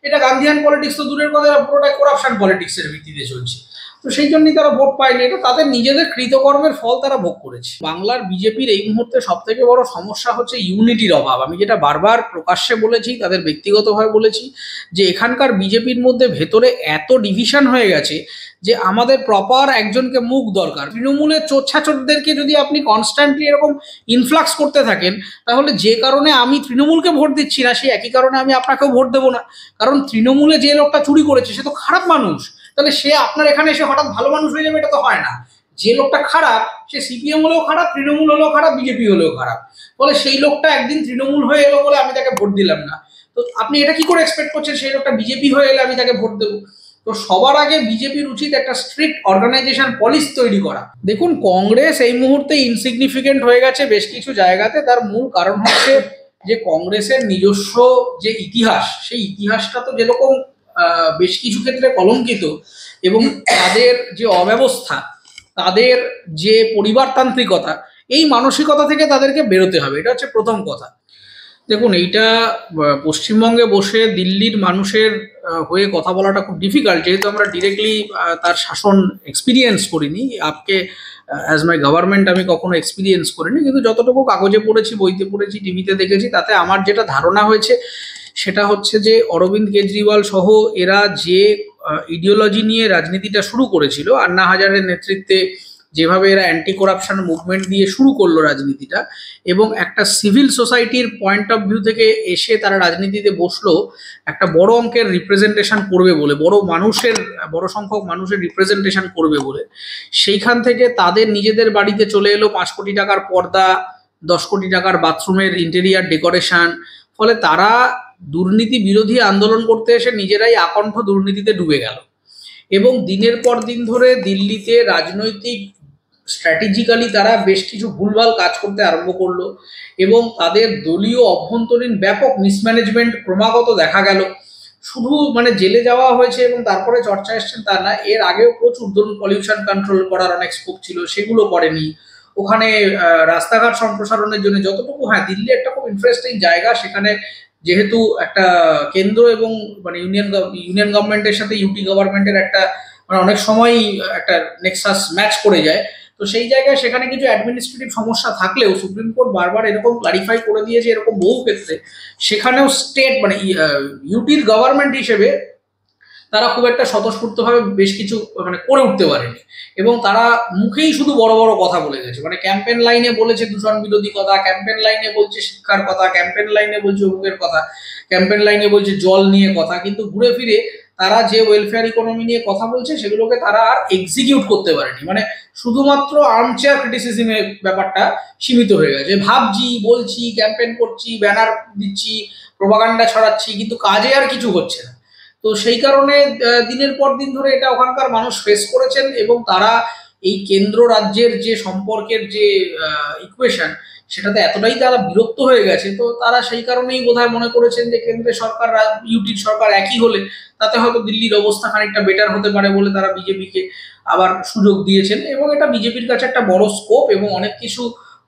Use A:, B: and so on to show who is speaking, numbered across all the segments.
A: এটা গান্ধিয়ান পলিটিক্স তো দূরের কথা, পুরোটাই করাপশন পলিটিক্সের ভিত্তিতে চলছে। তো সেই জন্যই তারা ভোট পায়নি, এটা তাদের নিজেদের কৃতকর্মের ফল তারা ভোগ করেছে। বাংলার বিজেপির এই মুহূর্তে সব থেকে বড় সমস্যা হচ্ছে ইউনিটির অভাব। আমি যেটা বারবার প্রকাশ্যে বলেছি, তাদের ব্যক্তিগতভাবে বলেছি, যে এখানকার বিজেপির মধ্যে ভেতরে এত ডিভিশন হয়ে গেছে যে আমাদের প্রপার একজনকে মুখ দরকার। তৃণমূলের চোরছাচোরদেরকে যদি আপনি কনস্ট্যান্টলি এরকম ইনফ্লাক্স করতে থাকেন, তাহলে যে কারণে আমি তৃণমূলকে ভোট দিচ্ছি না, সেই একই কারণে আমি আপনাকেও ভোট দেবো না। কারণ তৃণমূলে যে লোকটা চুরি করেছে সে তো খারাপ মানুষ, তাহলে সে আপনার এখানে এসে হঠাৎ ভালো মানুষ হয়ে যাবে, এটা তো হয় না। যে লোকটা খারাপ সে সিপিএম হলেও খারাপ, তৃণমূল হলেও খারাপ, বিজেপি হলেও খারাপ। বলে সেই লোকটা একদিন তৃণমূল হয়ে এলো বলে আমি তাকে ভোট দিলাম না, তো আপনি এটা কি করে এক্সপেক্ট করছেন সেই লোকটা বিজেপি হয়ে এলে আমি তাকে ভোট দেবো? তো সবার আগে বিজেপির উচিত একটা স্ট্রিক্ট অর্গানাইজেশন পলিসি তৈরি করা। দেখুন, কংগ্রেস এই মুহূর্তে ইনসিগনিফিকেন্ট হয়ে গেছে বেশ কিছু জায়গাতে। তার মূল কারণ হচ্ছে যে কংগ্রেসের নিজস্ব যে ইতিহাস, সেই ইতিহাসটা তো যেরকম বেশ কিছু ক্ষেত্রে কলঙ্কিত, এবং তাদের যে অব্যবস্থা, তাদের যে পরিবারতান্ত্রিকতা, এই মানসিকতা থেকে তাদেরকে বেরোতে হবে। এটা হচ্ছে প্রথম কথা। দেখুন, এইটা পশ্চিমবঙ্গে বসে দিল্লির মানুষের হয়ে কথা বলাটা খুব ডিফিকাল্ট, যেহেতু আমরা ডিরেক্টলি তার শাসন এক্সপিরিয়েন্স করিনি। আপকে অ্যাজ মাই গভর্নমেন্ট আমি কখনো এক্সপিরিয়েন্স করিনি, কিন্তু যতটুকু কাগজে পড়েছি, বইতে পড়েছি, টিভিতে দেখেছি, তাতে আমার যেটা ধারণা হয়েছে সেটা হচ্ছে যে অরবিন্দ কেজরিওয়াল সহ এরা যে ইডিওলজি নিয়ে রাজনীতিটা শুরু করেছিল, আন্না হাজারের নেতৃত্বে যেভাবে এরা অ্যান্টি করাপশন মুভমেন্ট দিয়ে শুরু করলো রাজনীতিটা, এবং একটা সিভিল সোসাইটির পয়েন্ট অফ ভিউ থেকে এসে তারা রাজনীতিতে বসলো একটা বড় অঙ্কের রিপ্রেজেন্টেশন করবে বলে, বড় সংখ্যক মানুষের রিপ্রেজেন্টেশন করবে বলে, সেইখান থেকে তাদের নিজেদের বাড়িতে চলে এলো 5 কোটি টাকার পর্দা, 10 কোটি টাকার বাথরুমের ইন্টেরিয়ার ডেকোরেশন। ফলে তারা দুর্নীতি বিরোধী আন্দোলন করতে এসে নিজেরাই আকণ্ঠ দুর্নীতিতে ডুবে গেল, এবং দিনের পর দিন ধরে দিল্লিতে রাজনৈতিক স্ট্র্যাটেজিক্যালি তারা বেশ কিছু ভুলভাল কাজ করতে আরম্ভ করলো, এবং তাদের দলীয় অভ্যন্তরীণ ব্যাপক মিসম্যানেজমেন্ট ক্রমাগত দেখা গেল। শুধু মানে জেলে যাওয়া হয়েছে এবং তারপরে চর্চা এসছেন তা না, এর আগেও প্রচুর, ধরুন পলিউশন কন্ট্রোল করার অনেক স্কোপ ছিল, সেগুলো করেনি। ওখানে রাস্তাঘাট সম্প্রসারণের জন্য যতটুকু, হ্যাঁ দিল্লি একটা খুব ইন্টারেস্টিং জায়গা, সেখানে যেহেতু একটা কেন্দ্র এবং মানে ইউনিয়ন গভর্নমেন্টের সাথে ইউটি গভর্নমেন্টের একটা মানে অনেক সময় একটা নেক্সাস ম্যাচ করে যায়। তো সেই জায়গায় সেখানে কিছু অ্যাডমিনিস্ট্রেটিভ সমস্যা থাকলেও সুপ্রিম কোর্ট বারবার এরকম ক্লারিফাই করে দিয়েছে, এরকম বহু ক্ষেত্রে সেখানেও স্টেট মানে ইউটির গভর্নমেন্ট হিসেবে তারা খুব একটা স্বতঃস্ফূর্তভাবে বেশ কিছু মানে করে উঠতে পারেনি, এবং তারা মুখেই শুধু বড় বড় কথা বলে গেছে। মানে ক্যাম্পেন লাইনে বলেছে দূষণ বিরোধী কথা, ক্যাম্পেন লাইনে বলছে শিক্ষার কথা, ক্যাম্পেন লাইনে বলছে অমুকের কথা, ক্যাম্পেন লাইনে বলছে জল নিয়ে কথা, কিন্তু ঘুরে ফিরে তারা যে ওয়েলফেয়ার ইকোনমি নিয়ে কথা বলছে সেগুলোকে তারা আর এক্সিকিউট করতে পারেনি। মানে শুধুমাত্র আর্মচেয়ার ক্রিটিসিজমের ব্যাপারটা সীমিত হয়ে গেছে, ভাবছি, বলছি, ক্যাম্পেন করছি, ব্যানার দিচ্ছি, প্রোপাগান্ডা ছড়াচ্ছি, কিন্তু কাজে আর কিছু হচ্ছে না। তো সেই কারণে দিনের পর দিন ধরে এটা ওখানকার মানুষ ফেস করেছেন, এবং তারা এই কেন্দ্র রাজ্যের যে সম্পর্কের যে ইকুয়েশন, সেটাতে এতটাই তারা বিরক্ত হয়ে গেছে। তো তারা সেই কারণেই বোধহয় মনে করেছেন যে কেন্দ্রের সরকার ইউটির সরকার একই হলে তাতে হয়তো দিল্লির অবস্থা খানিকটা বেটার হতে পারে বলে তারা বিজেপিকে আবার সুযোগ দিয়েছেন, এবং এটা বিজেপির কাছে একটা বড় স্কোপ, এবং অনেক কিছু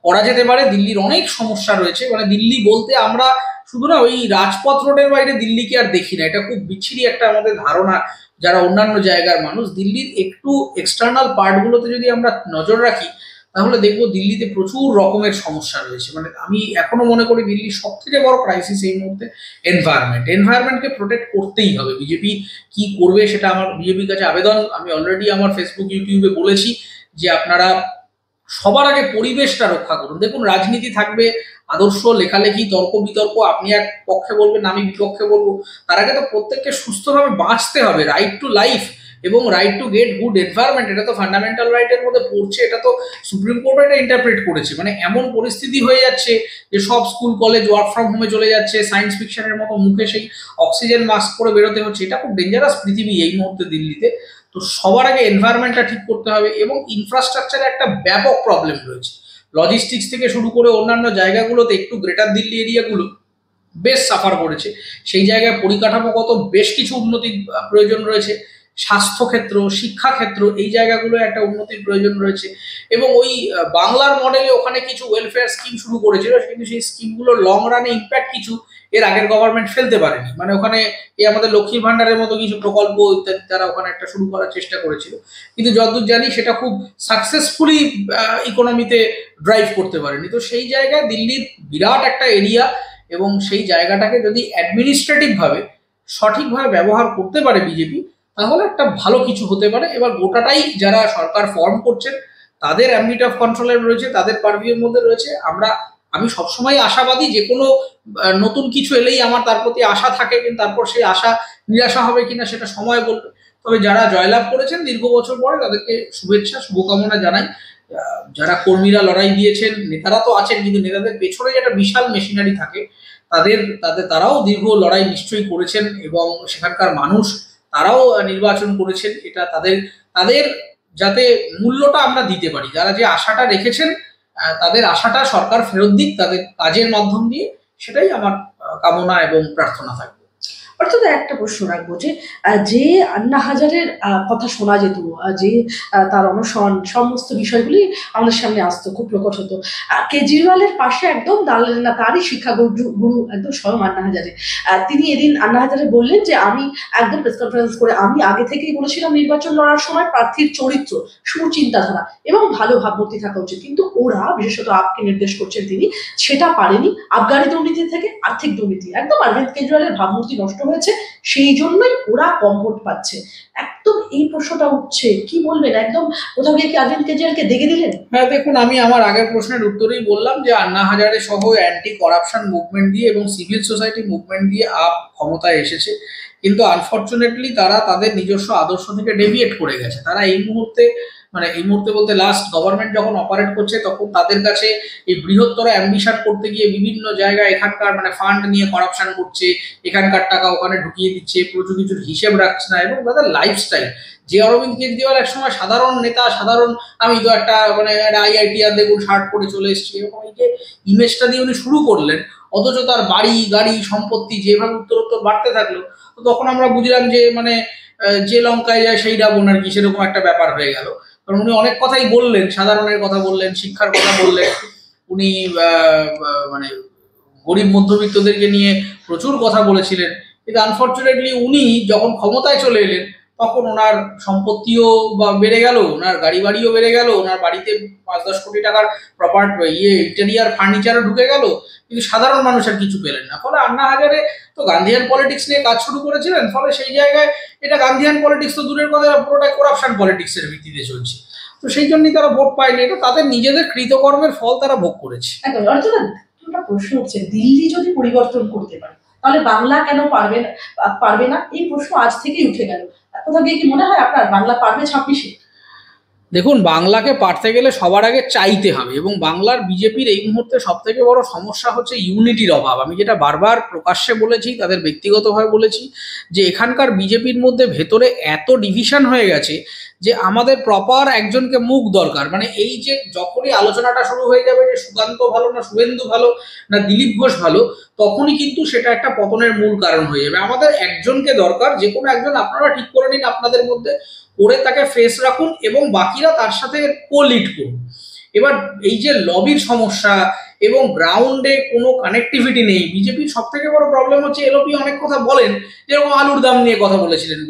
A: করা যেতে পারে। দিল্লির অনেক সমস্যা রয়েছে, মানে দিল্লি বলতে আমরা শুধু না ওই রাজপথ রোডের বাইরে দিল্লিকে আর দেখি না, এটা খুব বিচ্ছিরি একটা আমাদের ধারণা যারা অন্যান্য জায়গার মানুষ। দিল্লির একটু এক্সটার্নাল পার্টগুলোতে যদি আমরা নজর রাখি, তাহলে দেখবো দিল্লিতে প্রচুর রকমের সমস্যা রয়েছে। মানে আমি এখনো মনে করি দিল্লির সব থেকে বড় ক্রাইসিস এই মুহূর্তে এনভায়রনমেন্টকে প্রোটেক্ট করতেই হবে। বিজেপি কি করবে সেটা আমার বিজেপির কাছে আবেদন। আমি অলরেডি আমার ফেসবুক, ইউটিউবে বলেছি যে আপনারা সবার আগে পরিবেশটা রক্ষা করুন। দেখুন, রাজনীতি থাকবে, আদর্শ, লেখালেখি, তর্ক বিতর্ক, আপনি এক পক্ষে বলবেন, আমি বিপক্ষে বলবো, তার আগে তো প্রত্যেককে সুস্থভাবে বাঁচতে হবে। রাইট টু লাইফ এবং right to get good environment, এটা তো ফান্ডামেন্টাল রাইটের মধ্যে পড়ছে। এটা তো সুপ্রিম কোর্ট এটা ইন্টারপ্রেট করেছে। মানে এমন পরিস্থিতি হয়ে যাচ্ছে যে সব স্কুল কলেজ ওয়ার্ক ফ্রম হোমে চলে যাচ্ছে, সায়েন্স ফিকশনের মতো মুখে সেই অক্সিজেন মাস্ক করে বেরোতে হচ্ছে। এটা খুব ডেঞ্জারাস পৃথিবী এই মুহূর্তে দিল্লিতে। তো সবার আগে এনভায়রনমেন্টটা ঠিক করতে হবে, এবং ইনফ্রাস্ট্রাকচারে একটা ব্যাপক প্রবলেম রয়েছে। লজিস্টিক্স থেকে শুরু করে অন্যান্য জায়গাগুলোতে, একটু গ্রেটার দিল্লি এরিয়াগুলো বেশ সাফার করেছে। সেই জায়গায় পরিকাঠামোগত বেশ কিছু উন্নতির প্রয়োজন রয়েছে। স্বাস্থ্যক্ষেত্র, শিক্ষাক্ষেত্র, এই জায়গাগুলো একটা উন্নতির প্রয়োজন রয়েছে। এবং ওই বাংলার মডেলে ওখানে কিছু ওয়েলফেয়ার স্কিম শুরু করেছিল, কিন্তু সেই স্কিমগুলোর লং রানে ইম্প্যাক্ট কিছু এর আগের গভর্নমেন্ট ফেলতে পারেনি। মানে ওখানে এই আমাদের লক্ষ্মীর ভান্ডারের মতো কিছু প্রকল্প ইত্যাদি তারা ওখানে একটা শুরু করার চেষ্টা করেছিল, কিন্তু যতদূর জানি সেটা খুব সাকসেসফুলি ইকোনমিতে ড্রাইভ করতে পারেনি। তো সেই জায়গায় দিল্লির বিরাট একটা এরিয়া, এবং সেই জায়গাটাকে যদি অ্যাডমিনিস্ট্রেটিভ ভাবে সঠিকভাবে ব্যবহার করতে পারে বিজেপি, তাহলে একটা ভালো কিছু হতে পারে। এবার গোটাটাই যারা সরকার ফর্ম করছেন তাদের অ্যাম্বিট অফ কন্ট্রোলে রয়েছে, তাদের পারভিউর মধ্যে রয়েছে। আমি সবসময় আশাবাদী, যে কোনো নতুন কিছু এলেই আমার তার প্রতি আশা থাকে, কিন্তু তারপর সেই আশা নিরাশা হবে কিনা সেটা সময় বলবে। তবে যারা জয়লাভ করেছেন দীর্ঘ বছর পরে, তাদেরকে শুভেচ্ছা শুভকামনা জানাই। যারা কর্মীরা লড়াই দিয়েছেন, নেতারা তো আছেন, কিন্তু নেতাদের পেছনে যেটা বিশাল মেশিনারি থাকে, তারাও দীর্ঘ লড়াই নিশ্চয়ই করেছেন, এবং সেখানকার মানুষ তারাও নির্বাচন করেছেন। এটা তাদের যাতে মূল্যটা আমরা দিতে পারি, যারা যে আশাটা রেখেছেন তাদের আশাটা সরকার ফেরত দিক তাদের কাজের মাধ্যম দিয়ে, সেটাই আমার কামনা এবং প্রার্থনা থাকবে।
B: অর্থাৎ একটা প্রশ্ন রাখবো, যে আন্না হাজারের কথা শোনা যেত, যে তার অনশন সমস্ত বিষয়গুলি আমাদের সামনে আসতো, খুব প্রকট হতো, কেজরিওয়ালের পাশে একদম দাঁড়ালেন না তারই শিক্ষা গুরু একদম স্বয়ং আন্না হাজারে। তিনি এদিন আন্না হাজারে বললেন যে আমি একদম প্রেস কনফারেন্স করে আমি আগে থেকেই বলেছিলাম নির্বাচন লড়ার সময় প্রার্থীর চরিত্র, সুচিন্তাধারা এবং ভালো ভাবমূর্তি থাকা উচিত, কিন্তু ওরা বিশেষত আপকে নির্দেশ করছেন তিনি সেটা পারেনি। আবগারি দুর্নীতি থেকে আর্থিক দুর্নীতি, একদম অরবিন্দ কেজরিওয়ালের ভাবমূর্তি নষ্ট হয়েছে, সেই জন্যই ওরা কম ভোট পাচ্ছে। একদম এই প্রশ্নটা উঠছে, কি বলবেন? একদম কোথাও গিয়ে কি অরবিন্দ কেজরিওয়ালকে দেখে দিলেন?
A: হ্যাঁ, দেখুন, আমি আমার আগের প্রশ্নের উত্তরেই বললাম যে আন্না হাজারে সহ অ্যান্টি করাপশন মুভমেন্ট দিয়ে এবং সিভিল সোসাইটি মুভমেন্ট দিয়ে আপ ক্ষমতায় এসেছে, কিন্তু আনফর্চুনেটলি তারা তাদের নিজস্ব আদর্শ থেকে ডেভিয়েট করে গেছে। তারা এই মুহূর্তে বলতে লাস্ট গভর্নমেন্ট যখন অপারেট করছে, তখন তাদের কাছে এই বৃহত্তর অ্যাম্বিশন করতে গিয়ে বিভিন্ন জায়গায় এখানকার ফান্ড নিয়ে করাপশন করছে, এখানকার টাকা ওখানে ঢুকিয়ে দিচ্ছে, প্রচুর কিছুর হিসেব রাখছে না, এবং তাদের লাইফস্টাইল, যে অরবিন্দ কেজরিওয়াল একসময় সাধারণ নেতা, আমি তো একটা আইআইটিআর দেখুন শার্ট পরে চলে এসেছি, এরকম এই যে ইমেজটা দিয়ে উনি শুরু করলেন, অথচ তার বাড়ি গাড়ি সম্পত্তি যেভাবে উত্তরোত্তর বাড়তে থাকলো, তো তখন আমরা বুঝলাম যে যে লঙ্কায় যায় সেই রাবণ আর কি, সেরকম একটা ব্যাপার হয়ে গেল। কারণ উনি অনেক কথাই বললেন, সাধারণের কথা বললেন, শিক্ষার কথা বললেন, উনি গরিব মধ্যবিত্তদেরকে নিয়ে প্রচুর কথা বলেছিলেন, কিন্তু আনফর্চুনেটলি উনি যখন ক্ষমতায় চলে এলেন, তখন ওনার সম্পত্তিও বেড়ে গেল, ওনার গাড়ি বাড়িও বেড়ে গেল, ওনার বাড়িতে 5-10 কোটি টাকার ইন্টেরিয়ার ফার্নিচারও ঢুকে গেল, কিন্তু সাধারণ মানুষ আর কিছু পেলেন না। ফলে আন্না হাজারে তো গান্ধিয়ান পলিটিক্স নিয়ে কাজ শুরু করেছিলেন, ফলে সেই জায়গায় এটা গান্ধিয়ান পলিটিক্স তো দূরের কথা, পুরোটাই করাপশন পলিটিক্সের ভিত্তিতে চলছে। তো সেই জন্যই তারা ভোট পায়নি, এটা তাদের নিজেদের কৃতকর্মের ফল তারা ভোগ করেছে।
B: প্রশ্ন হচ্ছে, দিল্লি যদি পরিবর্তন করতে পারে তাহলে বাংলা কেন পারবে না? এই প্রশ্ন আজ থেকেই উঠে গেল। কোথাও গিয়ে কি মনে হয় আপনার বাংলা পারবে 26-এ?
A: দেখুন, বাংলাকে পারতে গেলে সবার আগে চাইতে হবে, এবং বাংলার বিজেপির এই মুহূর্তে সব থেকে বড় সমস্যা হচ্ছে ইউনিটির অভাব। আমি যেটা বারবার প্রকাশ্যে বলেছি, তাদের ব্যক্তিগতভাবে বলেছি, যে এখানকার বিজেপির মধ্যে ভেতরে এত ডিভিশন হয়ে গেছে যে আমাদের প্রপার একজনকে মুখ দরকার। এই যে যখনই আলোচনাটা শুরু হয়ে যাবে যে সুকান্ত ভালো না শুভেন্দু ভালো না দিলীপ ঘোষ ভালো, তখনই কিন্তু সেটা একটা পতনের মূল কারণ হয়ে যাবে। আমাদের একজনকে দরকার, যে কোনো একজন আপনারা ঠিক করে নিন আপনাদের মধ্যে, করে তাকে ফেস রাখুন এবং বাকিরা তার সাথে কোলিড করুন। এবার এই যে লবির সমস্যা এবং গ্রাউন্ডে কোনো কানেক্টিভিটি নেই, বিজেপির সব থেকে বড় প্রবলেম হচ্ছে, এলওপি অনেক কথা বলেন, যেরকম আলুর দাম নিয়ে কথা বলেছিলেন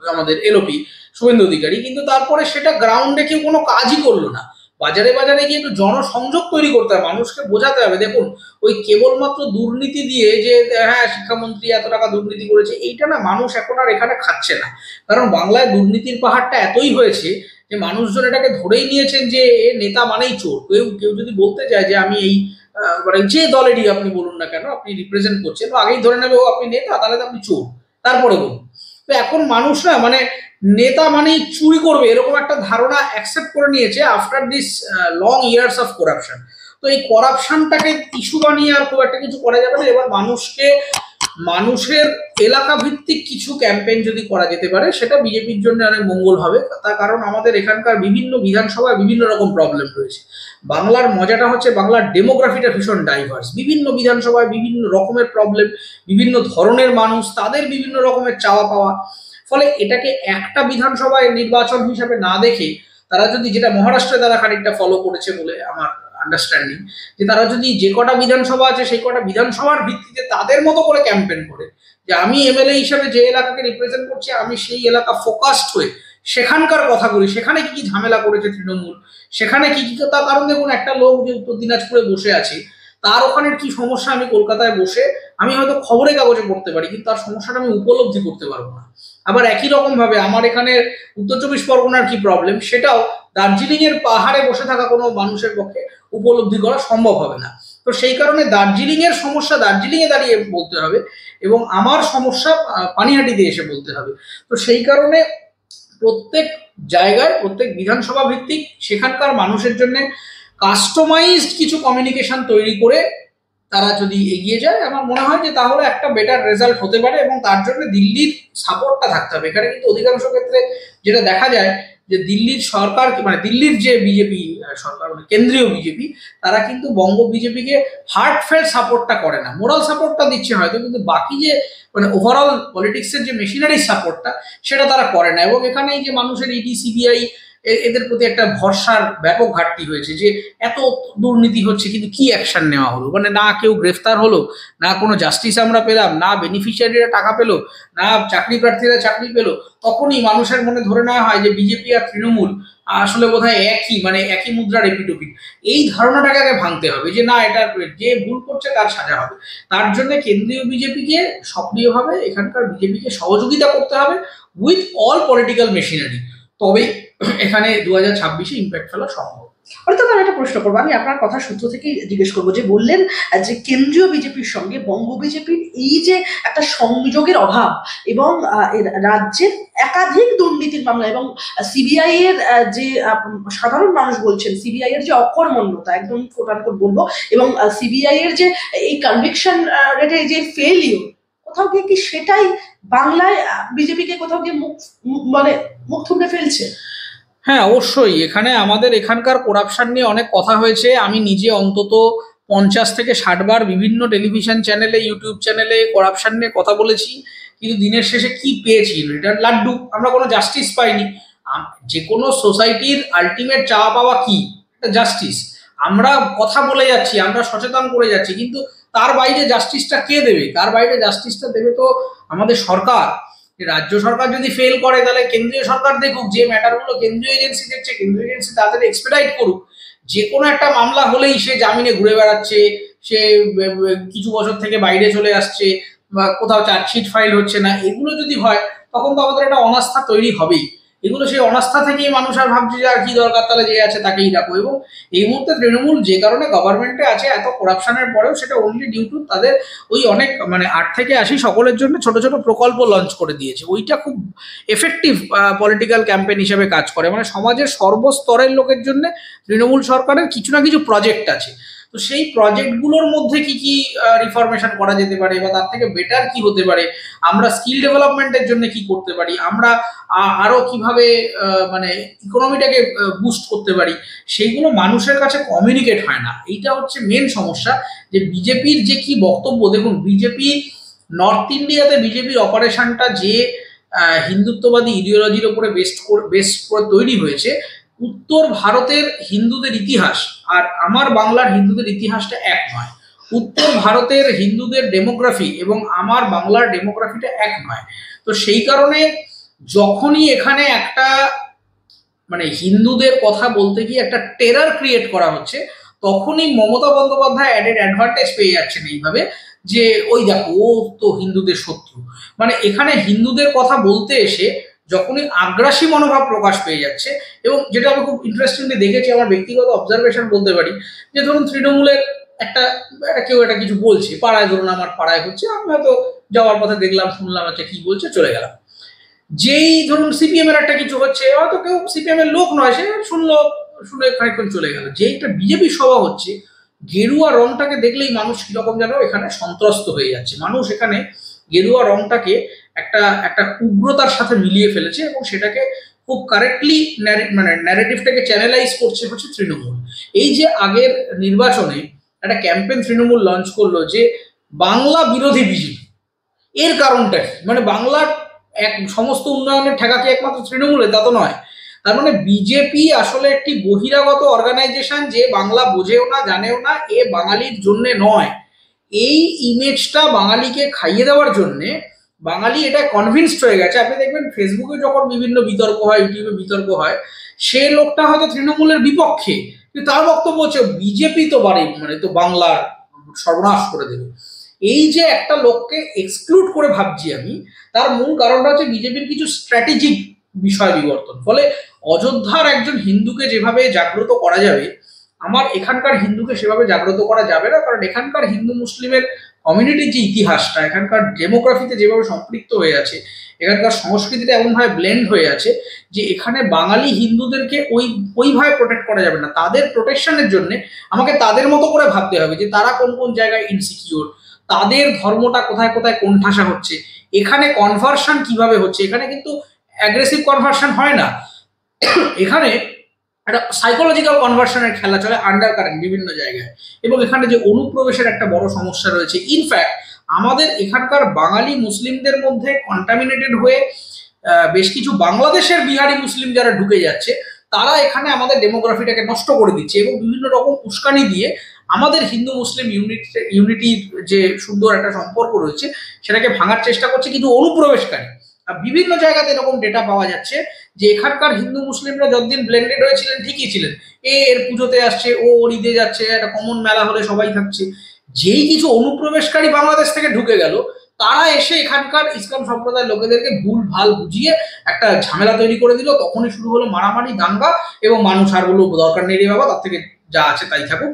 A: আমাদের এলওপি শুভেন্দু অধিকারী, কিন্তু তারপরে সেটা গ্রাউন্ডে কেউ কোনো কাজই করলো না। বাজারে বাজারে গিয়ে একটু জনসংযোগ তৈরি করতে হবে, মানুষকে বোঝাতে হবে। দেখুন, ওই কেবলমাত্র দুর্নীতি দিয়ে যে হ্যাঁ শিক্ষামন্ত্রী এত টাকা দুর্নীতি করেছে, এইটা না মানুষ এখন আর এখানে খাচ্ছে না। কারণ বাংলায় দুর্নীতির পাহাড়টা এতই হয়েছে যে মানুষজন এটাকে ধরেই নিয়েছেন যে নেতা মানেই চোর। কেউ যদি বলতে চায় যে আমি এই যে দলেরই আপনি বলুন না কেন, আপনি রিপ্রেজেন্ট করছেন, তো আগেই ধরে নেবে ও আপনি নেতা, তাহলে তো আপনি চোর, তারপরে বলুন। তো এখন মানুষ না নেতা মানেই চুরি করবে এরকম একটা ধারণা অ্যাকসেপ্ট করে নিয়েছে after this long years of corruption. তো এই করাপশনটাকে ইস্যু বানিয়ে আর খুব একটা কিছু করা যাবে না। এবার মানুষের এলাকা ভিত্তিক কিছু ক্যাম্পেইন যদি করা যেতে পারে, সেটা বিজেপির জন্য অনেক মঙ্গল হবে। তার কারণ আমাদের এখানকার বিভিন্ন বিধানসভায় বিভিন্ন রকম প্রবলেম রয়েছে। বাংলার মজাটা হচ্ছে বাংলার ডেমোগ্রাফিটা ভীষণ ডাইভার্স, বিভিন্ন বিধানসভায় বিভিন্ন রকমের প্রবলেম, বিভিন্ন ধরনের মানুষ, তাদের বিভিন্ন রকমের চাওয়া পাওয়া। ফলে এটাকে একটা বিধানসভায় নির্বাচন হিসাবে না দেখে তারা যদি, যেটা মহারাষ্ট্রে তারা খানিকটা ফলো করেছে বলে আমার আন্ডারস্ট্যান্ডিং, যে তারা যদি যে কটা বিধানসভা আছে সেই কটা বিধানসভার ভিত্তিতে তাদের মতো করে ক্যাম্পেন করে, যে আমি এমএলএ হিসাবে যে এলাকাকে রিপ্রেজেন্ট করছি আমি সেই এলাকা ফোকাসড হয়ে সেখানকার কথা বলি, সেখানে কি কি ঝামেলা করেছে তৃণমূল, সেখানে কি কি, তার কারণ দেখুন একটা লোক যে উত্তর দিনাজপুরে বসে আছে তার ওখানের কি সমস্যা আমি কলকাতায় বসে আমি হয়তো খবরের কাগজে পড়তে পারি, কিন্তু তার সমস্যাটা আমি উপলব্ধি করতে পারবো না। আবার একই রকম ভাবে আমার এখানে উত্তর চব্বিশ পরগনার কি প্রবলেম সেটাও দার্জিলিং এর পাহাড়ে বসে থাকা কোনো মানুষের পক্ষে উপলব্ধি করা সম্ভব হবে না। তো সেই কারণে দার্জিলিং এর সমস্যা দার্জিলিং এ দাঁড়িয়ে বলতে হবে এবং আমার সমস্যা পানিহাটিতে এসে বলতে হবে। তো সেই কারণে প্রত্যেক জায়গায় প্রত্যেক বিধানসভা ভিত্তিক সেখানকার মানুষের জন্য কাস্টমাইজড কিছু কমিউনিকেশন তৈরি করে তারা যদি এগিয়ে যায় আমার মনে হয় যে তাহলে একটা বেটার রেজাল্ট হতে পারে, এবং তার জন্য দিল্লির সাপোর্টটা থাকতে হবে। এখানে কিন্তু অধিকাংশ ক্ষেত্রে যেটা দেখা যায় যে দিল্লির সরকার, মানে দিল্লির যে বিজেপি সরকার, মানে কেন্দ্রীয় বিজেপি, তারা কিন্তু বঙ্গ বিজেপিকে হার্টফেল্ট সাপোর্টটা করে না, মোরাল সাপোর্টটা দিচ্ছে হয়তো, কিন্তু বাকি যে মানে ওভারঅল পলিটিক্সের যে মেশিনারি সাপোর্টটা সেটা তারা করে না। এবং এখানে এই যে মানুষের ইডি সিবিআই এদের প্রতি একটা ভরসার ব্যাপক ঘাটতি হয়েছে, যে এত দুর্নীতি হচ্ছে কিন্তু কি অ্যাকশন নেওয়া হলো, মানে না কেউ গ্রেফতার হলো, না কোনো জাস্টিস আমরা পেলাম, না বেনিফিশিয়ারিরা টাকা পেলো, না চাকরি প্রার্থীরা চাকরি পেলো। তখনই মানুষের মনে ধরে নেওয়া হয় যে বিজেপি আর তৃণমূল আসলে বোধহয় একই, মানে একই মুদ্রার এপিটোপিট। এই ধারণাটাকে আগে ভাঙতে হবে যে না, এটা যে ভুল করছে তার সাজা হবে। তার জন্য কেন্দ্রীয় বিজেপিকে সক্রিয়ভাবে এখানকার বিজেপিকে সহযোগিতা করতে হবে উইথ অল পলিটিক্যাল মেশিনারি, তবে এখানে 2026-এ ইম্প্যাক্ট ফেলা সম্ভব।
B: অর্থাৎ আমি একটা প্রশ্ন করবো, আমি আপনার কথা সূত্র থেকেই জিজ্ঞেস করবো, যে বললেন যে কেন্দ্রীয় বিজেপির সঙ্গে বঙ্গ বিজেপির এই যে একটা সংযোগের অভাব এবং রাজ্যের একাধিক দুর্নীতির মামলা এবং সিবিআই এর যে সাধারণ মানুষ বলছেন সিবিআই এর যে অকর্মণ্যতা, একদম কোটানকোট বলবো, এবং সিবিআই এর যে এই কনভিকশন রেটে যে ফেলিওর, কোথাও গিয়ে কি সেটাই বাংলায় বিজেপিকে কোথাও গিয়ে মানে মুখ থুবড়ে ফেলছে?
A: হ্যাঁ, অবশ্যই। এখানে আমাদের এখানকার করাপশন নিয়ে অনেক কথা হয়েছে। আমি নিজে অন্তত 50 থেকে 60 বার বিভিন্ন টেলিভিশন চ্যানেলে, ইউটিউব চ্যানেলে করাপশন নিয়ে কথা বলেছি, কিন্তু দিনের শেষে কি পেয়েছি? রিটার্ন লাড্ডু। আমরা কোনো জাস্টিস পাইনি। যে কোনো সোসাইটির আলটিমেট চাওয়া পাওয়া কি? একটা জাস্টিস। আমরা কথা বলে যাচ্ছি, আমরা সচেতন করে যাচ্ছি, কিন্তু তার বাইরে জাস্টিসটা কে দেবে? তার বাইরে জাস্টিসটা দেবে তো আমাদের সরকার। রাজ্য সরকার যদি ফেল করে তাহলে কেন্দ্রীয় সরকার দেখুক, যে ম্যাটারগুলো কেন্দ্রীয় এজেন্সি দেখছে কেন্দ্রীয় এজেন্সি তাদের এক্সপেডাইট করুক। যে কোনো একটা মামলা হলেই সে জামিনে ঘুরে বেড়াচ্ছে, সে কিছু বছর থেকে বাইরে চলে আসছে, বা কোথাও চার্জশিট ফাইল হচ্ছে না, এগুলো যদি হয় তখন তো আমাদের একটা অনাস্থা তৈরি হবেই। এগুলো সেই অনাস্থা থেকেই মানুষ আর ভাবছে যে আর কি দরকার, তাহলে যে আছে তাকেই রাখো। এবং এই মুহূর্তে তৃণমূল যে কারণে গভর্নমেন্টে আছে এত করাপশনের পরেও, সেটা অনলি ডিউ টু তাদের ওই অনেক, মানে 8 থেকে 80 সকলের জন্য ছোট ছোট প্রকল্প লঞ্চ করে দিয়েছে। ওইটা খুব এফেক্টিভ পলিটিক্যাল ক্যাম্পেইন হিসেবে কাজ করে, মানে সমাজের সর্বস্তরের লোকের জন্য তৃণমূল সরকারের কিছু না কিছু প্রজেক্ট আছে। তো সেই প্রজেক্টগুলোর মধ্যে কি কি রিফরমেশন করা যেতে পারে, বা তার থেকে বেটার কি হতে পারে, আমরা স্কিল ডেভেলপমেন্টের জন্য কি করতে পারি, আমরা আরো কিভাবে মানে ইকোনমিটাকে বুস্ট করতে পারি, সেইগুলো মানুষের কাছে কমিউনিকেট হয় না। এইটা হচ্ছে মেন সমস্যা। যে বিজেপির যে কি বক্তব্য, দেখুন বিজেপি নর্থ ইন্ডিয়াতে বিজেপির অপারেশনটা যে হিন্দুত্ববাদী ইডিওলজির উপরে বেস করে তৈরি হয়েছে, উত্তর ভারতের হিন্দুদের ইতিহাস আর আমার বাংলার হিন্দুদের ইতিহাসটা এক নয়। উত্তর ভারতের হিন্দুদের ডেমোগ্রাফি এবং আমার বাংলার ডেমোগ্রাফিটা এক নয়। তো সেই কারণে যখনই এখানে একটা মানে হিন্দুদের কথা বলতে গিয়ে একটা টেরার ক্রিয়েট করা হচ্ছে, তখনই মমতা বন্দ্যোপাধ্যায় অ্যাডেড অ্যাডভান্টেজ পেয়ে যাচ্ছেন এইভাবে, যে ওই দেখো ও তো হিন্দুদের শত্রু। মানে এখানে হিন্দুদের কথা বলতে এসে যখনই আগ্রাসী মনোভাব প্রকাশ পেয়ে যাচ্ছে, এবং যেটা আমি খুব ইন্টারেস্টিংলি দেখেছি, আমার ব্যক্তিগত অবজারভেশন বলতে পারি, যে ধরুন তৃণমূলের একটা কেউ একটা কিছু বলছে পাড়ায়, ধরুন আমার পাড়ায় হচ্ছে, আমি হয়তো যাওয়ার পথে দেখলাম, শুনলাম, আচ্ছা কি বলছে, চলে গেলাম। যেই ধরুন সিপিএম এর একটা কিছু হচ্ছে, হয়তো কেউ সিপিএম এর লোক নয়, সে শুনে খানিকক্ষণ চলে গেল। যে একটা বিজেপি সভা হচ্ছে, গেরুয়া রংটাকে দেখলেই মানুষ কিরকম যেন এখানে সন্ত্রস্ত হয়ে যাচ্ছে। মানুষ এখানে গেরুয়া রংটাকে একটা একটা উগ্রতার সাথে মিলিয়ে ফেলেছে, এবং সেটাকে খুব কারেক্টলি মানে ন্যারেটিভটাকে চ্যানেলাইজ করছে হচ্ছে তৃণমূল। এই যে আগের নির্বাচনে একটা ক্যাম্পেইন তৃণমূল লঞ্চ করলো যে বাংলা বিরোধী বিজেপি, এর কারণটা কি? মানে বাংলার সমস্ত উন্নয়নের ঠেকা কি একমাত্র তৃণমূলে, তা তো নয়। তার মানে বিজেপি আসলে একটি বহিরাগত অর্গানাইজেশন, যে বাংলা বোঝেও না, জানেও না, এ বাঙালির জন্য নয়। এই ইমেজটা বাঙালিকে খাইয়ে দেওয়ার জন্যে বাঙালি এটা কনভিন্সড হয়ে গেছে। আপনি দেখবেন ফেসবুকে যখন বিভিন্ন বিতর্ক হয়, ইউটিউবে বিতর্ক হয়, সে লোকটা হয়তো তৃণমূলের বিপক্ষে, কিন্তু তার বক্তব্য হচ্ছে বিজেপি তো তো বাংলার সর্বনাশ করে দেবে। এই যে একটা লোককে এক্সক্লুড করে ভাবছি আমি, তার মূল কারণটা হচ্ছে বিজেপির কিছু স্ট্র্যাটেজিক বিষয় বিবর্তন। ফলে অযোধ্যার একজন হিন্দুকে যেভাবে জাগ্রত করা যাবে, আমার এখানকার হিন্দুকে সেভাবে জাগ্রত করা যাবে না। কারণ এখানকার হিন্দু মুসলিমের কমিউনিটির যে ইতিহাসটা, এখানকার ডেমোগ্রাফিতে যেভাবে সম্পৃক্ত হয়ে আছে, এখানকার সংস্কৃতিটা এমনভাবে ব্লেন্ড হয়ে আছে যে এখানে বাঙালি হিন্দুদেরকে ওইভাবে প্রোটেক্ট করা যাবে না। তাদের প্রোটেকশনের জন্য আমাকে তাদের মতো করে ভাবতে হবে যে তারা কোন কোন জায়গায় ইনসিকিউর, তাদের ধর্মটা কোথায় কোথায় কোণঠাসা হচ্ছে, এখানে কনভার্সন কিভাবে হচ্ছে। এখানে কিন্তু অ্যাগ্রেসিভ কনভার্সন হয় না, এখানে একটা সাইকোলজিক্যাল কনভার্সনের খেলা চলে আন্ডার কারেন্ট বিভিন্ন জায়গায়। এবং এখানে যে অনুপ্রবেশের একটা বড় সমস্যা রয়েছে, ইনফ্যাক্ট আমাদের এখানকার বাঙালি মুসলিমদের মধ্যে কন্টামিনেটেড হয়ে বেশ কিছু বাংলাদেশের বিহারি মুসলিম যারা ঢুকে যাচ্ছে, তারা এখানে আমাদের ডেমোগ্রাফিটাকে নষ্ট করে দিচ্ছে এবং বিভিন্ন রকম উস্কানি দিয়ে আমাদের হিন্দু মুসলিম ইউনিটির যে সুন্দর একটা সম্পর্ক রয়েছে সেটাকে ভাঙার চেষ্টা করছে কিছু অনুপ্রবেশকারী। বিভিন্ন জায়গাতে এরকম ডেটা পাওয়া যাচ্ছে যে এখানকার হিন্দু মুসলিমরা যতদিন ব্লেন্ডেড হয়েছিলেন ঠিকই ছিলেন, এর পুজোতে আসছে, ওর ঈদে যাচ্ছে, একটা কমন মেলা হলে সবাই থাকছে। যেই কিছু অনুপ্রবেশকারী বাংলাদেশ থেকে ঢুকে গেল, তারা এসে এখানকার ইসলাম সম্প্রদায়ের লোকেদেরকে ভুল ভাল বুঝিয়ে একটা ঝামেলা তৈরি করে দিল। তখনই শুরু হলো মারামারি, দাঙ্গা, এবং মানুষ আর বললো দরকার নেই রে বাবা, তার থেকে যা আছে তাই থাকুক।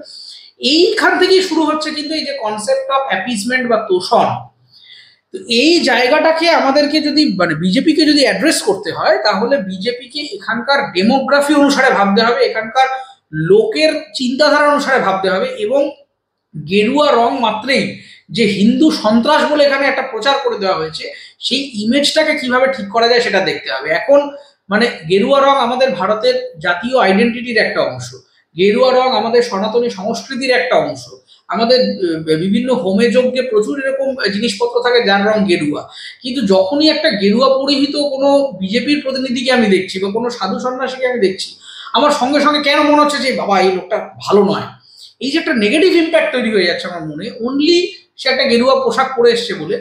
A: এইখান থেকেই শুরু হচ্ছে কিন্তু এই যে কনসেপ্ট অফ অ্যাপিসমেন্ট বা তোষণ। তো এই জায়গাটাকে আমাদেরকে যদি বিজেপিকে যদি অ্যাড্রেস করতে হয়, তাহলে বিজেপিকে এখানকার ডেমোগ্রাফি অনুসারে ভাবতে হবে, এখানকার লোকের চিন্তাধারা অনুসারে ভাবতে হবে, এবং গেরুয়া রং মাত্রেই যে হিন্দু সন্ত্রাস বলে এখানে একটা প্রচার করে দেওয়া হয়েছে, সেই ইমেজটাকে কিভাবে ঠিক করা যায় সেটা দেখতে হবে। এখন গেরুয়া রং আমাদের ভারতের জাতীয় আইডেন্টিটির একটা অংশ, গেরুয়া রং আমাদের সনাতনী সংস্কৃতির একটা অংশ। আমাদের বিভিন্ন হোমে যজ্ঞে প্রচুর এরকম জিনিসপত্র থাকে যার রং গেরুয়া। কিন্তু যখনই একটা গেরুয়া পরিহিত কোনো বিজেপির প্রতিনিধিকে আমি দেখছি বা কোনো সাধু সন্ন্যাসীকে আমি দেখছি, আমার সঙ্গে সঙ্গে কেন মনে হচ্ছে যে বাবা এই লোকটা ভালো নয়। এই যে একটা নেগেটিভ ইম্প্যাক্ট তৈরি হয়ে যাচ্ছে আমার মনে, অনলি সে একটা গেরুয়া পোশাক পরে এসছে বলে।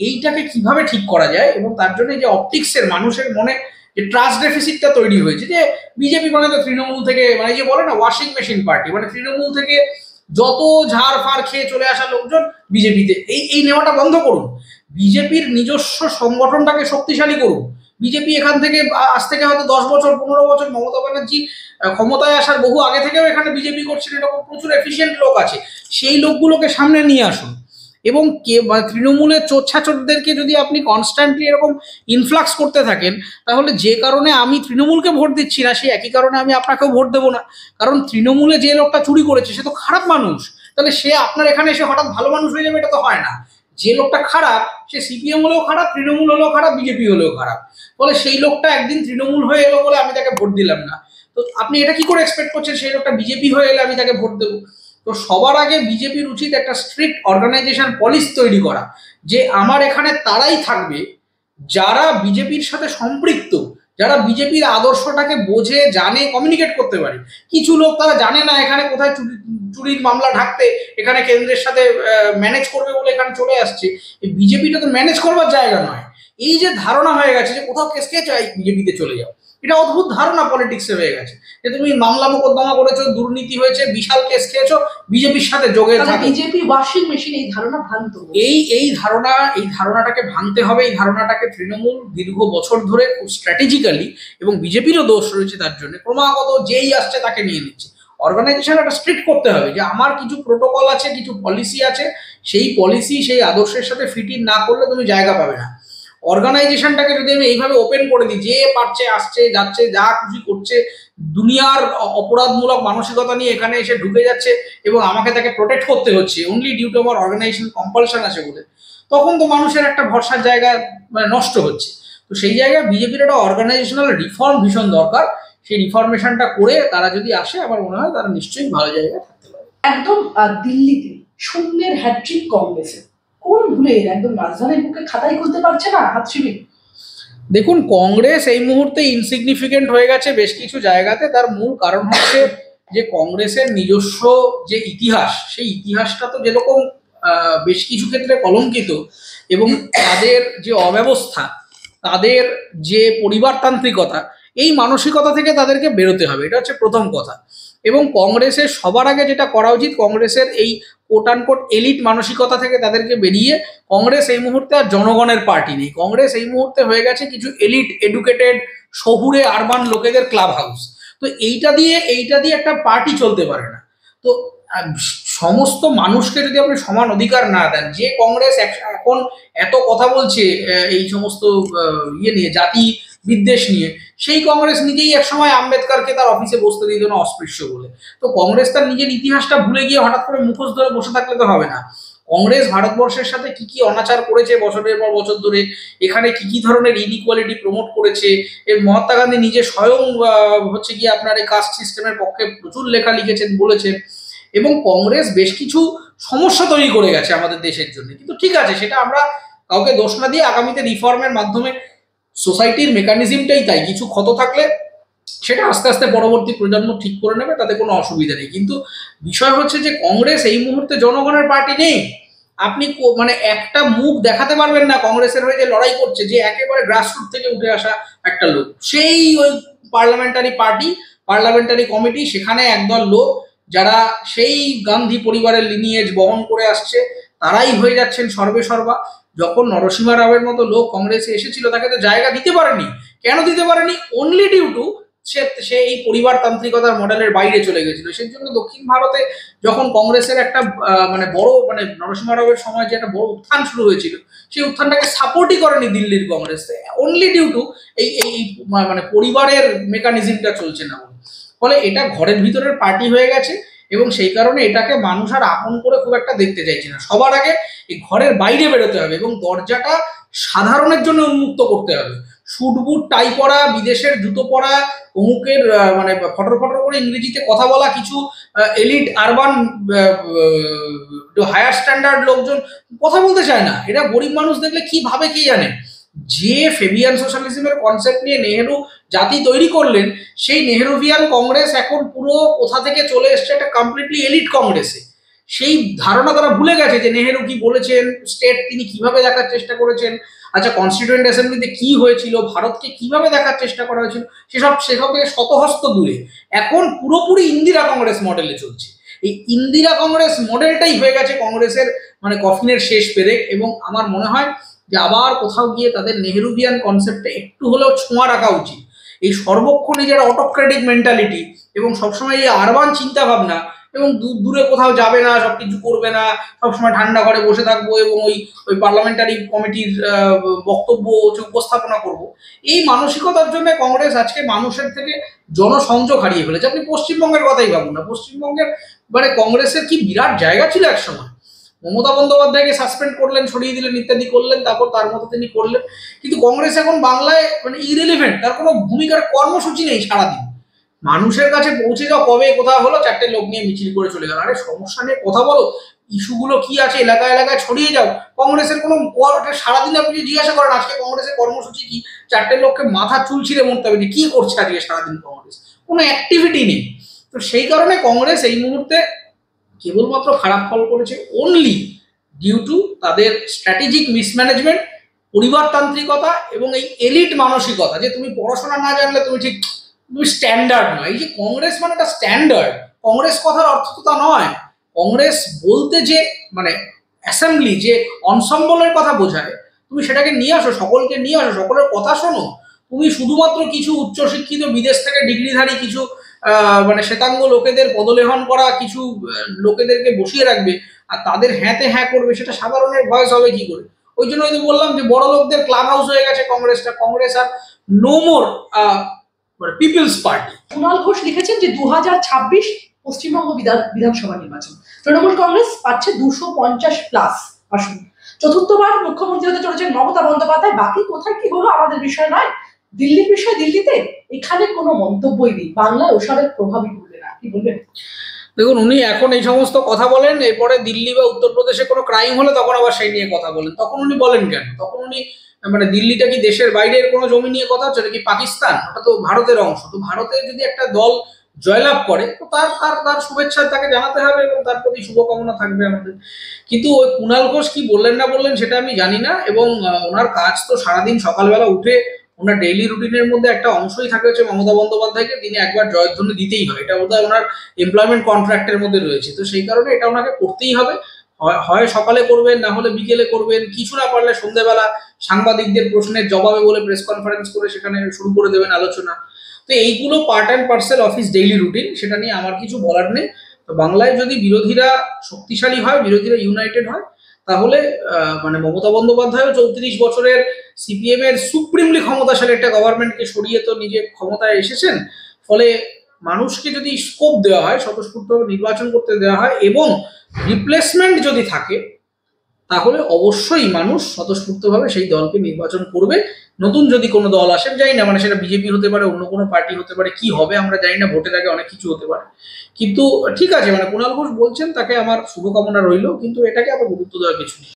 A: এইটাকে কিভাবে ঠিক করা যায়, এবং তার জন্য যে অপটিক্সের মানুষের মনে যে ট্রাস্ট ডেফিসিটটা তৈরি হয়েছে, যে বিজেপি তো তৃণমূল থেকে যে বলে না ওয়াশিং মেশিন পার্টি, তৃণমূল থেকে যত ঝাড় ফাড় খেয়ে চলে আসা লোকজন বিজেপিতে, এই নেওয়াটা বন্ধ করুন। বিজেপির নিজস্ব সংগঠনটাকে শক্তিশালী করুন। বিজেপি এখান থেকে আজ থেকে হয়তো 10 বছর 15 বছর মমতা ব্যানার্জি ক্ষমতায় আসার বহু আগে থেকেও এখানে বিজেপি করছেন, এরকম প্রচুর এফিসিয়েন্ট লোক আছে, সেই লোকগুলোকে সামনে নিয়ে আসুন। এবং তৃণমূলের চোরছাচোরদেরকে যদি আপনি কনস্ট্যান্টলি এরকম ইনফ্লাক্স করতে থাকেন, তাহলে যে কারণে আমি তৃণমূলকে ভোট দিচ্ছি না, সেই একই কারণে আমি আপনাকেও ভোট দেবো না। কারণ তৃণমূলে যে লোকটা চুরি করেছে সে তো খারাপ মানুষ, তাহলে সে আপনার এখানে এসে হঠাৎ ভালো মানুষ হয়ে যাবে, এটা তো হয় না। যে লোকটা খারাপ সে সিপিএম হলেও খারাপ, তৃণমূল হলেও খারাপ, বিজেপি হলেও খারাপ। ফলে সেই লোকটা একদিন তৃণমূল হয়ে এলো বলে আমি তাকে ভোট দিলাম না, তো আপনি এটা কি করে এক্সপেক্ট করছেন সেই লোকটা বিজেপি হয়ে এলে আমি তাকে ভোট দেবো? তো সবার আগে বিজেপির উচিত একটা স্ট্রিক্ট অর্গানাইজেশন পলিসি তৈরি করা, যে আমার এখানে তারাই থাকবে যারা বিজেপির সাথে সম্পৃক্ত, যারা বিজেপির আদর্শটাকে বোঝে, জানে, কমিউনিকেট করতে পারে। কিছু লোক তারা জানে না এখানে কোথায় চুরির মামলা ঢাকতে এখানে কেন্দ্রের সাথে ম্যানেজ করবে বলে এখানে চলে আসছে। এই বিজেপিটা তো ম্যানেজ করবার জায়গা নয়। এই যে ধারণা হয়ে গেছে যে কোথাও কেস খেয়ে চাই বিজেপিতে চলে যাও, এটা অদ্ভুত ধারণা পলিটিক্সে হয়ে গেছে, যে তুমি মামলা মোকদ্দমা করেছো, দুর্নীতি হয়েছে, বিশাল কেস খেয়েছো, বিজেপির সাথে যোগে থাকে।
B: বিজেপি ওয়াশিং মেশিন, এই ধারণা ভ্রান্ত।
A: এই ধারণাটাকে ভাঙতে হবে। এই ধারণাটাকে তৃণমূল দীর্ঘ বছর ধরে খুব স্ট্র্যাটেজিক্যালি, এবং বিজেপিরও দোষ রয়েছে তার জন্য, ক্রমাগত যেই আসছে তাকে নিয়ে নিচ্ছে। অর্গানাইজেশন একটা স্ট্রিক্ট করতে হবে যে আমার কিছু প্রোটোকল আছে, কিছু পলিসি আছে, সেই পলিসি সেই আদর্শের সাথে ফিট ইন না করলে তুমি জায়গা পাবে না। অর্গানাইজেশনটাকে যদি আমি এইভাবে ওপেন করে দিই, যে পারছে আসছে যাচ্ছে যা খুশি করছে, দুনিয়ার অপরাধমূলক মানসিকতা নিয়ে এখানে এসে ঢুকে যাচ্ছে, এবং আমাকে তাকে প্রোটেক্ট করতে হচ্ছে অনলি ডিউ টু আমার অর্গানাইজেশন কম্পালশন আছে বলে, তখন তো মানুষের একটা ভরসার জায়গা নষ্ট হচ্ছে। তো সেই জায়গায় বিজেপির একটা অর্গানাইজেশনাল রিফর্ম ভীষণ দরকার। সেই রিফর্মেশনটা করে তারা যদি আসে, আমার মনে হয় তারা নিশ্চয়ই ভালো জায়গায় থাকতে পারে।
B: একদম দিল্লিতে শূন্যের হ্যাট্রিক কংগ্রেসে, কোন ভুলে একদম রাজধানীর বুকে খাতাই খুলতে পারছে না হাত শিবির।
A: দেখুন, কংগ্রেস এই মুহূর্তে ইনসিগনিফিকেন্ট হয়ে গেছে বেশ কিছু জায়গাতে। তার মূল কারণ হচ্ছে যে কংগ্রেসের নিজস্ব যে ইতিহাস, সেই ইতিহাসটা তো যেরকম বেশ কিছু ক্ষেত্রে কলঙ্কিত, এবং তাদের যে অব্যবস্থা, তাদের যে পরিবারতান্ত্রিকতা, এই মানসিকতা থেকে তাদেরকে বেরোতে হবে, এটা হচ্ছে প্রথম কথা। এবং কংগ্রেসের সবার আগে যেটা করা উচিত, কংগ্রেসের এই কোট আনকোট এলিট মানসিকতা থেকে তাদেরকে বেরিয়ে, কংগ্রেস এই মুহূর্তে আর জনগণের পার্টি নেই। কংগ্রেস এই মুহূর্তে হয়ে গেছে কিছু এলিট এডুকেটেড শহুরে আরবান লোকেদের ক্লাব হাউস। তো এইটা দিয়ে একটা পার্টি চলতে পারে না। তো সমস্ত মানুষকে যদি আপনি সমান অধিকার না দেন, যে কংগ্রেস এখন এত কথা বলছে এই সমস্ত ইয়ে নিয়ে, জাতি বিদ্বেষ নিয়ে, সেই কংগ্রেস নিজেই একসময় আম্বেদকরকে তার অফিসে বসতে দিত না অস্পৃশ্য বলে। তো কংগ্রেস তার নিজের ইতিহাসটা ভুলে গিয়ে হঠাৎ করে মুখোশ ধরে বসে থাকলে তো হবে না। কংগ্রেস ভারতবর্ষের সাথে কি কি অনাচার করেছে বছরের পর বছর ধরে, এখানে কি কি ধরনের ইনইকুয়ালিটি প্রমোট করেছে, এর মহাত্মা গান্ধী নিজে স্বয়ং হচ্ছে গিয়ে আপনার এই কাস্ট সিস্টেমের পক্ষে প্রচুর লেখা লিখেছেন, বলেছেন। এবং কংগ্রেস বেশ কিছু সমস্যা তৈরি করে গেছে আমাদের দেশের জন্য, কিন্তু ঠিক আছে, সেটা আমরা কাউকে দোষ না দিয়ে আগামীতে রিফর্মের মাধ্যমে, সোসাইটির মেকানিজমটাই তাই, কিছু ক্ষত থাকলে সেটা আস্তে আস্তে পরবর্তী প্রজন্ম ঠিক করে নেবে, তাতে কোনো অসুবিধা নেই। কিন্তু বিষয় হচ্ছে যে কংগ্রেস এই মুহূর্তে জনগণের পার্টি নেই। আপনি মানে একটা মুখ দেখাতে পারবেন না কংগ্রেসের হয়ে যে লড়াই করছে, যে একেবারে গ্রাসরুট থেকে উঠে আসা একটা লোক, সেই ওই পার্লামেন্টারি পার্টি, পার্লামেন্টারি কমিটি, সেখানে একদল লোক যারা সেই গান্ধী পরিবারের লিনিয়েজ বহন করে আসছে, তারাই হয়ে যাচ্ছেন সর্বে সর্বা। যখন নরসিংহ রাওয়ের মতো লোক কংগ্রেসে এসেছিল, তাকে তো জায়গা দিতে পারেনি। কেন দিতে পারেনি? অনলি ডিউ টু সে এই পরিবারতান্ত্রিকতার মডেলের বাইরে চলে গেছিল। সেই জন্য দক্ষিণ ভারতে যখন কংগ্রেসের একটা মানে বড়, মানে নরসিংহ রাওয়ের সময় যে একটা বড় উত্থান শুরু হয়েছিল, সেই উত্থানটাকে সাপোর্টই করেনি দিল্লির কংগ্রেস, অনলি ডিউ টু এই এই মানে পরিবারের মেকানিজমটা চলছে না। ফলে এটা ঘরের ভিতরের পার্টি হয়ে গেছে, এবং সেই কারণে এটাকে মানুষ আর আপন করে খুব একটা দেখতে চাইছে না। সবার আগে এই ঘরের বাইরে বেরোতে হবে এবং দরজাটা সাধারণের জন্য উন্মুক্ত করতে হবে। শুট বুট টাই পরা, বিদেশের জুতো পরা, অমুকের মানে ফটর ফটর করে ইংরেজিতে কথা বলা কিছু এলিট আরবান হায়ার স্ট্যান্ডার্ড লোকজন কথা বলতে চায় না। এরা গরিব মানুষ দেখলে কি ভাবে কে জানে। যে ফেবিয়ান সোশ্যালিজমের কনসেপ্ট নিয়ে নেহেরু জাতি তৈরি করলেন, সেই নেহেরুভিয়ান কংগ্রেস এখন পুরো কোথা থেকে চলে এসছে একটা কমপ্লিটলি এলিট কংগ্রেসে। সেই ধারণা তারা ভুলে গেছে যে নেহেরু কি বলেছেন, স্টেট তিনি কিভাবে দেখার চেষ্টা করেছেন, আচ্ছা কনস্টিটিউয়েন্ট অ্যাসেম্বলিতে কি হয়েছিল, ভারতকে কিভাবে দেখার চেষ্টা করা হয়েছিল, সেসব থেকে শতহস্ত দূরে এখন পুরোপুরি ইন্দিরা কংগ্রেস মডেলে চলছে। এই ইন্দিরা কংগ্রেস মডেলটাই হয়ে গেছে কংগ্রেসের মানে কফিনের শেষ পেরেক। এবং আমার মনে হয় যে আবার কোথাও গিয়ে তাদের নেহেরুভিয়ান কনসেপ্টে একটু হলেও ছোঁয়া রাখা উচিত। এই সর্বক্ষণ নিজের অটোক্রেটিক মেন্টালিটি এবং সবসময় এই আরবান চিন্তা ভাবনা, এবং দূরে কোথাও যাবে না, সবকিছু করবে না, সবসময় ঠান্ডা ঘরে বসে থাকবো এবং ওই ওই পার্লামেন্টারি কমিটির বক্তব্য উপস্থাপনা করব, এই মানসিকতার জন্য কংগ্রেস আজকে মানুষের থেকে জনসংযোগ হারিয়ে ফেলেছে। আপনি পশ্চিমবঙ্গের কথাই ভাবুন না, পশ্চিমবঙ্গের মানে কংগ্রেসের কি বিরাট জায়গা ছিল একসময়। মমতা বন্দ্যোপাধ্যায়কে সাসপেন্ড করলেন, সরিয়ে দিলেন, ইত্যাদি করলেন, তারপর তার মতো তিনি করলেন। কিন্তু কংগ্রেস এখন বাংলায় মানে ইরেলিভেন্ট, তার কোনো ভূমিকার কর্মসূচি নেই সারাদিন। মানুষের কাছে পৌঁছে যাও কবে কোথাও হলো, চারটে লোক নিয়ে মিছিল করে চলে গেল। আরে সমস্যা নিয়ে কথা বলো, ইস্যুগুলো কি আছে এলাকায় এলাকায় ছড়িয়ে যাও। কংগ্রেসের কোনো সারাদিন আপনি জিজ্ঞাসা করেন আজকে কংগ্রেসের কর্মসূচি কি, চারটে লোককে মাথা চুল ছিঁড়ে মরতে হবে যে কি করছে আজকে সারাদিন কংগ্রেস, কোনো অ্যাক্টিভিটি নেই। তো সেই কারণে কংগ্রেস এই মুহূর্তে কেবলমাত্র খারাপ ফল করেছে অনলি ডিউ টু তাদের স্ট্র্যাটেজিক মিসম্যানেজমেন্ট, পরিবারতান্ত্রিকতা এবং এই এলিট মানসিকতা যে তুমি পড়াশোনা না জানলে তুমি ঠিক, তুমি স্ট্যান্ডার্ড নয়। এই যে কংগ্রেস মানে একটা স্ট্যান্ডার্ড, কংগ্রেস কথার অর্থ তো তা নয়। কংগ্রেস বলতে যে মানে অ্যাসেম্বলি, যে অনসম্বলের কথা বোঝায়, তুমি সেটাকে নিয়ে আসো, সকলকে নিয়ে আসো, সকলের কথা শোনো। তুমি শুধুমাত্র কিছু উচ্চশিক্ষিত বিদেশ থেকে ডিগ্রিধারী কিছু মানে শ্বেতাঙ্গ লোকেদের পদলেহন করা কিছু লোকেদেরকে বসিয়ে রাখবে আর তাদের হ্যাঁতে হ্যাঁ করবে, সেটা সাধারণের ভয়েস হবে কি করে? ওই জন্য আমি বললাম যে বড় লোকদের ক্লাব হাউস হয়ে গেছে কংগ্রেসটা। কংগ্রেস আর no more people's party.
B: Kunal Ghosh লিখেছেন যে 2026 পশ্চিমবঙ্গ বিধানসভা নির্বাচন, তৃণমূল কংগ্রেস পাচ্ছে 250+ আসন, চতুর্থবার মুখ্যমন্ত্রী হতে চলেছেন মমতা বন্দ্যোপাধ্যায়। বাকি কোথায় কি হলো আমাদের বিষয় নয়, দিল্লির বিষয় দিল্লিতে, এখানে কোনো মন্তব্যই নেই, বাংলায় ওসবের প্রভাবই পড়বে না। কি বলবেন?
A: দেখুন, উনি এখন এই সমস্ত কথা বলেন, এরপরে দিল্লি বা উত্তরপ্রদেশে কোনো ক্রাইম হলে তখন আবার সেই নিয়ে কথা বলেন। তখন উনি বলেন কেন? তখন উনি মানে দিল্লিটা কি দেশের বাইরের কোনো জমি নিয়ে কথা হচ্ছে, এটা কি পাকিস্তান? ওটা তো ভারতের অংশ। তো ভারতের যদি একটা দল জয়লাভ করে তো তার তার তার শুভেচ্ছা তাকে জানাতে হবে এবং তার প্রতি শুভকামনা থাকবে আমাদের। কিন্তু ওই কুণাল ঘোষ কি বললেন না বললেন সেটা আমি জানি না। এবং ওনার কাজ তো সারাদিন সকালবেলা উঠে ওনার ডেইলি রুটিনের মধ্যে একটা অংশই থাকে হচ্ছে মমতা বন্দ্যোপাধ্যায়কে দিনে একবার জয়ধ্বনি দিতেই হয়। এটা বোধহয় ওনার এমপ্লয়মেন্ট কন্ট্রাক্টের মধ্যে রয়েছে। তো সেই কারণে এটা ওনাকে করতেই হবে। হয় সকালে করবেন, না হলে বিকেলে করবেন, কিছু না পারলে সন্ধ্যেবেলা সাংবাদিকদের প্রশ্নের জবাবে বলে প্রেস কনফারেন্স করে সেখানে শুরু করে দেবেন আলোচনা। তো এইগুলো part and parcel office daily routine, সেটা নিয়ে আমার কিছু বলার নেই। তো বাংলায় যদি বিরোধীরা শক্তিশালী হয়, বিরোধীরা ইউনাইটেড হয়, তাহলে মানে মমতা বন্দ্যোপাধ্যায়ও 34 বছরের সিপিএম এর সুপ্রিমলি ক্ষমতাশালী একটা গভর্নমেন্টকে সরিয়ে তো নিজে ক্ষমতায় এসেছেন। ফলে মানুষকে যদি স্কোপ দেওয়া হয়, স্বতঃস্ফূর্তভাবে নির্বাচন করতে দেওয়া হয় এবং রিপ্লেসমেন্ট যদি থাকে, তাহলে অবশ্যই মানুষ স্বতঃস্ফূর্তভাবে সেই দলকে নির্বাচন করবে। নতুন যদি কোনো দল আসেন, জানি না, মানে সেটা বিজেপি হতে পারে, অন্য কোনো পার্টি হতে পারে, কি হবে আমরা জানি না, ভোটের আগে অনেক কিছু হতে পারে। কিন্তু ঠিক আছে, মানে কুণাল ঘোষ বলছেন, তাকে আমার শুভকামনা রইল, কিন্তু এটাকে আবার গুরুত্ব দেওয়ার কিছু নেই।